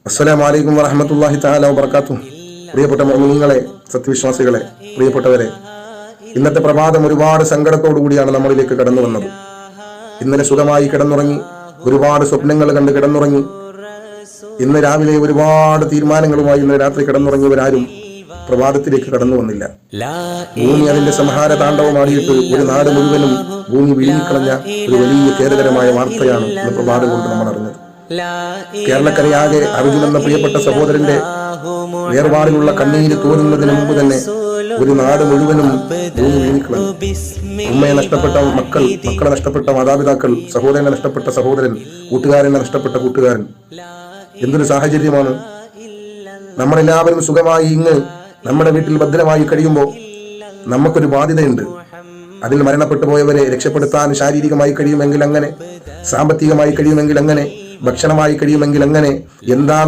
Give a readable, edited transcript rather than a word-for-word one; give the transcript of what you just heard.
അസ്സലാമു അലൈക്കും വറഹ്മത്തുള്ളാഹി തആല വബറകാതുഹു. പ്രിയപ്പെട്ട മുഅ്മിനീങ്ങളെ, സത്യവിശ്വാസികളെ, പ്രിയപ്പെട്ടവരെ, ഇന്നത്തെ പ്രഭാതം ഒരുപാട് സങ്കടത്തോടു കൂടിയാണ് നമ്മളിലേക്ക് കടന്നു വന്നത്. ഇന്നലെ സുഖമായി കിടന്നുറങ്ങി, ഒരുപാട് സ്വപ്നങ്ങൾ കണ്ട് കിടന്നുറങ്ങി. ഇന്ന് രാവിലെ ഒരുപാട് തീരുമാനങ്ങളുമായി ഇന്ന് രാത്രി കിടന്നുറങ്ങിയവരാരും പ്രഭാതത്തിലേക്ക് കടന്നു വന്നില്ല. ഭൂമി അതിന്റെ സംഹാര താണ്ഡവമാടിയിട്ട് ഒരു നാട് മുഴുവനും ഭൂമി വിഴുങ്ങിക്കളഞ്ഞ ഒരു വലിയ ഖേദകരമായ വാർത്തയാണ് ഇന്ന് പ്രഭാതം കൊണ്ട് നമ്മൾ അറിഞ്ഞത്. കേരളക്കരയാകെ അർജുൻ എന്ന പ്രിയപ്പെട്ട സഹോദരന്റെ വേർപാടിലുള്ള കണ്ണീര് തോരുന്നതിന് മുമ്പ് തന്നെ ഒരു നാട് മുഴുവനും ഭൂമി വിഴുങ്ങിക്കളഞ്ഞു. ഉമ്മയെ നഷ്ടപ്പെട്ട മക്കൾ, മക്കളെ നഷ്ടപ്പെട്ട മാതാപിതാക്കൾ, സഹോദരനെ നഷ്ടപ്പെട്ട സഹോദരൻ, കൂട്ടുകാരനെ നഷ്ടപ്പെട്ട കൂട്ടുകാരൻ. എന്തൊരു സാഹചര്യമാണ്! നമ്മളെല്ലാവരും സുഖമായി ഇങ്ങ് നമ്മുടെ വീട്ടിൽ ഭദ്രമായി കഴിയുമ്പോൾ നമുക്കൊരു ബാധ്യതയുണ്ട്. അതിൽ മരണപ്പെട്ടു പോയവരെ രക്ഷപ്പെടുത്താൻ ശാരീരികമായി കഴിയുമെങ്കിൽ അങ്ങനെ, സാമ്പത്തികമായി കഴിയുമെങ്കിൽ അങ്ങനെ, ഭക്ഷണമായി കഴിയുമെങ്കിൽ അങ്ങനെ, എന്താണോ